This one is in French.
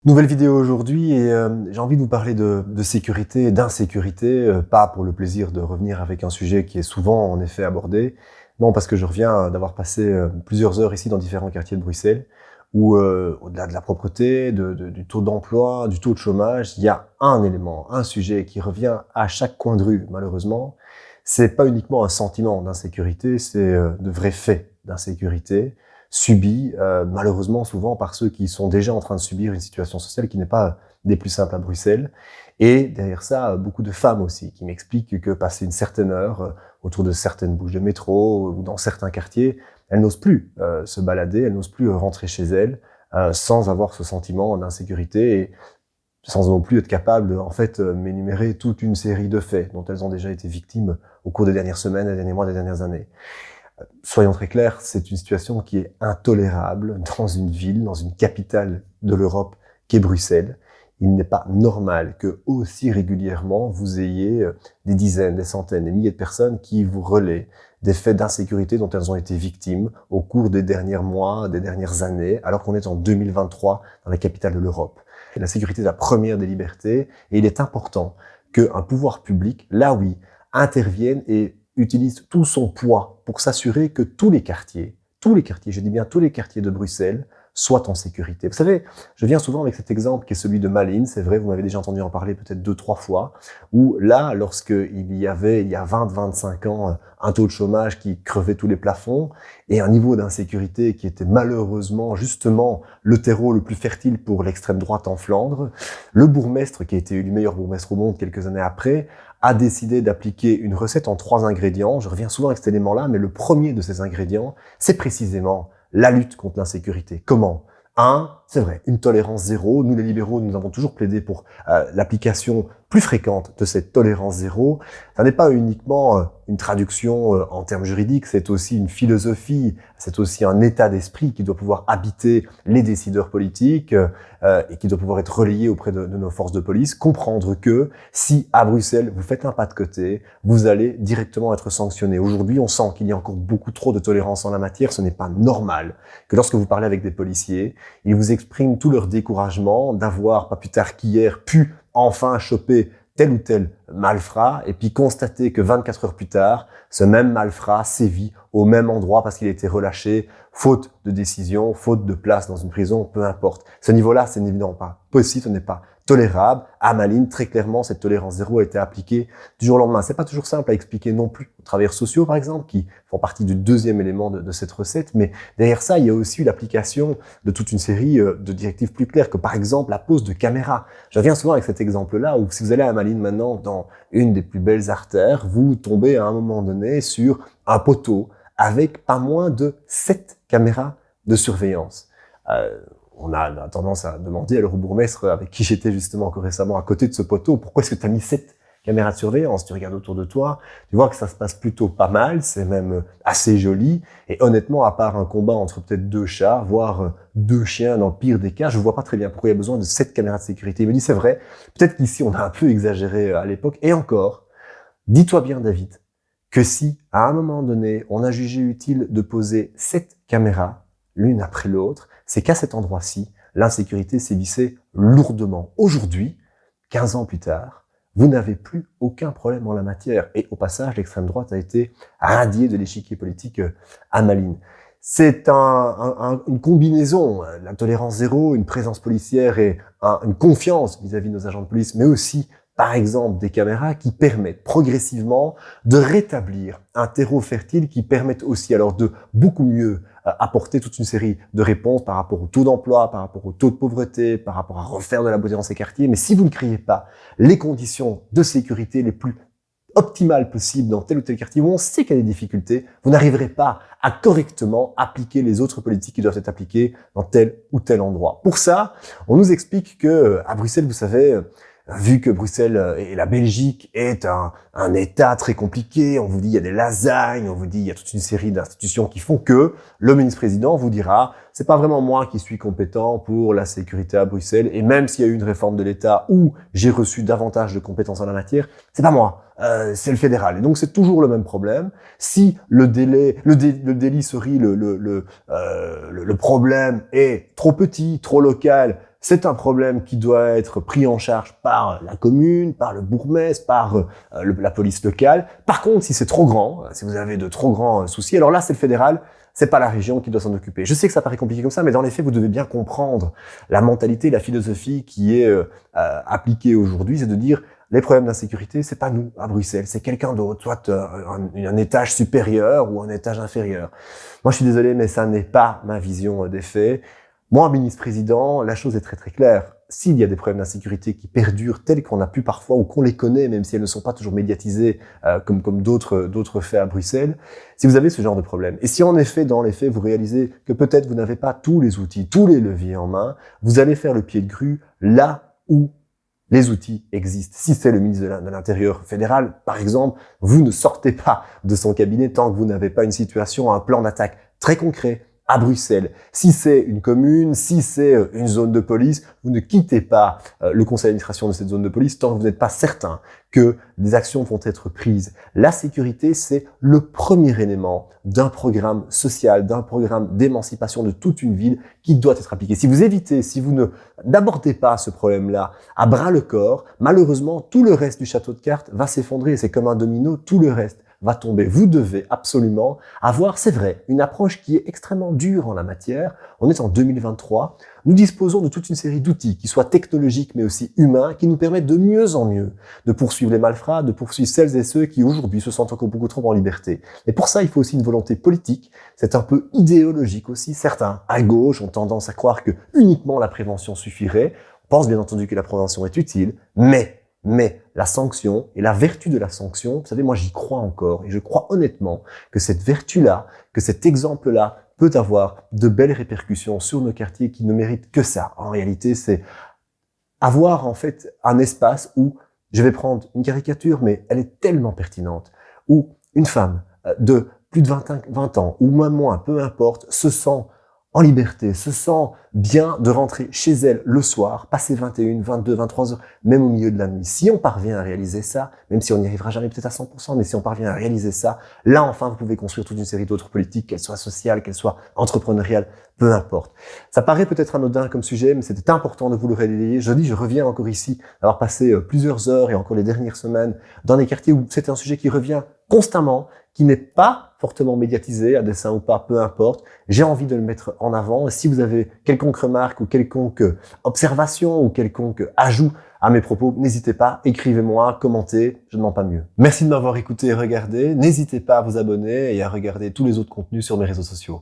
Nouvelle vidéo aujourd'hui et j'ai envie de vous parler de sécurité et d'insécurité, pas pour le plaisir de revenir avec un sujet qui est souvent en effet abordé. Non, parce que je reviens d'avoir passé, plusieurs heures ici dans différents quartiers de Bruxelles où, au-delà de la propreté, du taux d'emploi, du taux de chômage, il y a un élément, un sujet qui revient à chaque coin de rue malheureusement. C'est pas uniquement un sentiment d'insécurité, c'est, de vrais faits d'insécurité subis malheureusement souvent par ceux qui sont déjà en train de subir une situation sociale qui n'est pas des plus simples à Bruxelles. Et derrière ça, beaucoup de femmes aussi qui m'expliquent que passé une certaine heure autour de certaines bouches de métro ou dans certains quartiers, elles n'osent plus se balader, elles n'osent plus rentrer chez elles sans avoir ce sentiment d'insécurité et sans non plus être capable de, en fait, m'énumérer toute une série de faits dont elles ont déjà été victimes au cours des dernières semaines, des derniers mois, des dernières années. Soyons très clairs, c'est une situation qui est intolérable dans une ville, dans une capitale de l'Europe qu'est Bruxelles. Il n'est pas normal que aussi régulièrement vous ayez des dizaines, des centaines, des milliers de personnes qui vous relaient des faits d'insécurité dont elles ont été victimes au cours des derniers mois, des dernières années, alors qu'on est en 2023 dans la capitale de l'Europe. La sécurité est la première des libertés et il est important qu'un pouvoir public, là oui, intervienne et utilise tout son poids pour s'assurer que tous les quartiers, je dis bien tous les quartiers de Bruxelles, soient en sécurité. Vous savez, je viens souvent avec cet exemple qui est celui de Malines, c'est vrai, vous m'avez déjà entendu en parler peut-être 2-3 fois, où là, lorsqu'il y avait, il y a 20-25 ans, un taux de chômage qui crevait tous les plafonds, et un niveau d'insécurité qui était malheureusement, justement, le terreau le plus fertile pour l'extrême droite en Flandre, le bourgmestre, qui a été élu meilleur bourgmestre au monde quelques années après, a décidé d'appliquer une recette en 3 ingrédients. Je reviens souvent avec cet élément-là, mais le premier de ces ingrédients, c'est précisément la lutte contre l'insécurité. Comment ? C'est vrai, une tolérance zéro. Nous, les libéraux, nous avons toujours plaidé pour l'application plus fréquente de cette tolérance zéro. Ça n'est pas uniquement une traduction en termes juridiques, c'est aussi une philosophie, c'est aussi un état d'esprit qui doit pouvoir habiter les décideurs politiques et qui doit pouvoir être relayé auprès de nos forces de police. Comprendre que si à Bruxelles, vous faites un pas de côté, vous allez directement être sanctionné. Aujourd'hui, on sent qu'il y a encore beaucoup trop de tolérance en la matière. Ce n'est pas normal que lorsque vous parlez avec des policiers, ils vous expriment tout leur découragement d'avoir, pas plus tard qu'hier, pu enfin choper tel ou tel malfrat et puis constater que 24 heures plus tard, ce même malfrat sévit au même endroit parce qu'il a été relâché, faute de décision, faute de place dans une prison, peu importe. Ce niveau-là, c'est évidemment pas possible, ce n'est pas tolérable. À Malines, très clairement, cette tolérance zéro a été appliquée du jour au lendemain. C'est pas toujours simple à expliquer non plus aux travailleurs sociaux, par exemple, qui font partie du deuxième élément de cette recette, mais derrière ça, il y a aussi l'application de toute une série de directives plus claires, que par exemple la pose de caméras. Je reviens souvent avec cet exemple-là, où si vous allez à Malines maintenant, dans une des plus belles artères, vous tombez à un moment donné sur un poteau avec pas moins de 7 caméras de surveillance. On a tendance à demander à le bourgmestre avec qui j'étais justement encore récemment à côté de ce poteau, pourquoi est-ce que tu as mis 7 caméras de surveillance? Tu regardes autour de toi, tu vois que ça se passe plutôt pas mal, c'est même assez joli, et honnêtement, à part un combat entre peut-être 2 chats, voire 2 chiens dans le pire des cas, je vois pas très bien pourquoi il y a besoin de 7 caméras de sécurité. Il me dit, c'est vrai, peut-être qu'ici on a un peu exagéré à l'époque, et encore, dis-toi bien David, que si, à un moment donné, on a jugé utile de poser 7 caméras, l'une après l'autre, c'est qu'à cet endroit-ci, l'insécurité sévissait lourdement. Aujourd'hui, 15 ans plus tard, vous n'avez plus aucun problème en la matière. Et au passage, l'extrême droite a été radiée de l'échiquier politique à Malines. C'est une combinaison, la tolérance zéro, une présence policière et une confiance vis-à-vis de nos agents de police, mais aussi par exemple des caméras qui permettent progressivement de rétablir un terreau fertile, qui permettent aussi alors de beaucoup mieux apporter toute une série de réponses par rapport au taux d'emploi, par rapport au taux de pauvreté, par rapport à refaire de la beauté dans ces quartiers. Mais si vous ne créez pas les conditions de sécurité les plus optimales possibles dans tel ou tel quartier où on sait qu'il y a des difficultés, vous n'arriverez pas à correctement appliquer les autres politiques qui doivent être appliquées dans tel ou tel endroit. Pour ça, on nous explique que à Bruxelles, vous savez, vu que Bruxelles et la Belgique est un État très compliqué, on vous dit il y a des lasagnes, on vous dit il y a toute une série d'institutions qui font que le ministre-président vous dira c'est pas vraiment moi qui suis compétent pour la sécurité à Bruxelles, et même s'il y a eu une réforme de l'État où j'ai reçu davantage de compétences en la matière, c'est pas moi, c'est le fédéral. Et donc c'est toujours le même problème. Si le délit, le problème est trop petit, trop local, C'est un problème qui doit être pris en charge par la commune, par le bourgmestre, par la police locale. Par contre, si c'est trop grand, si vous avez de trop grands soucis, alors là, c'est le fédéral, c'est pas la région qui doit s'en occuper. Je sais que ça paraît compliqué comme ça, mais dans les faits, vous devez bien comprendre la mentalité, la philosophie qui est appliquée aujourd'hui, c'est de dire les problèmes d'insécurité, c'est pas nous à Bruxelles, c'est quelqu'un d'autre, soit un étage supérieur ou un étage inférieur. Moi, je suis désolé, mais ça n'est pas ma vision des faits. Moi, ministre-président, la chose est très très claire. S'il y a des problèmes d'insécurité qui perdurent tels qu'on a pu parfois ou qu'on les connaît, même si elles ne sont pas toujours médiatisées comme d'autres faits à Bruxelles, si vous avez ce genre de problème, et si en effet, dans les faits, vous réalisez que peut-être vous n'avez pas tous les outils, tous les leviers en main, vous allez faire le pied de grue là où les outils existent. Si c'est le ministre de l'Intérieur fédéral, par exemple, vous ne sortez pas de son cabinet tant que vous n'avez pas une situation, un plan d'attaque très concret à Bruxelles. Si c'est une commune, si c'est une zone de police, vous ne quittez pas le conseil d'administration de cette zone de police tant que vous n'êtes pas certain que des actions vont être prises. La sécurité, c'est le premier élément d'un programme social, d'un programme d'émancipation de toute une ville qui doit être appliqué. Si vous évitez, si vous n'abordez pas ce problème-là à bras le corps, malheureusement, tout le reste du château de cartes va s'effondrer. C'est comme un domino, tout le reste va tomber. Vous devez absolument avoir, c'est vrai, une approche qui est extrêmement dure en la matière. On est en 2023. Nous disposons de toute une série d'outils qui soient technologiques mais aussi humains, qui nous permettent de mieux en mieux de poursuivre les malfrats, de poursuivre celles et ceux qui aujourd'hui se sentent encore beaucoup trop en liberté. Et pour ça, il faut aussi une volonté politique. C'est un peu idéologique aussi. Certains, à gauche, ont tendance à croire que uniquement la prévention suffirait. On pense bien entendu que la prévention est utile, mais la sanction et la vertu de la sanction, vous savez, moi j'y crois encore et je crois honnêtement que cette vertu-là, que cet exemple-là peut avoir de belles répercussions sur nos quartiers qui ne méritent que ça. En réalité, c'est avoir en fait un espace où, je vais prendre une caricature, mais elle est tellement pertinente, où une femme de plus de 20 ans ou même moins, peu importe, se sent en liberté, se sent bien de rentrer chez elle le soir, passer 21, 22, 23 heures, même au milieu de la nuit. Si on parvient à réaliser ça, même si on n'y arrivera jamais peut-être à 100%, mais si on parvient à réaliser ça, là enfin vous pouvez construire toute une série d'autres politiques, qu'elles soient sociales, qu'elles soient entrepreneuriales, peu importe. Ça paraît peut-être anodin comme sujet, mais c'était important de vous le relayer. Je reviens encore ici, avoir passé plusieurs heures et encore les dernières semaines dans des quartiers où c'est un sujet qui revient constamment, qui n'est pas fortement médiatisé, à dessein ou pas, peu importe. J'ai envie de le mettre en avant. Et si vous avez quelconque remarque ou quelconque observation ou quelconque ajout à mes propos, n'hésitez pas, écrivez-moi, commentez, je ne mens pas mieux. Merci de m'avoir écouté et regardé. N'hésitez pas à vous abonner et à regarder tous les autres contenus sur mes réseaux sociaux.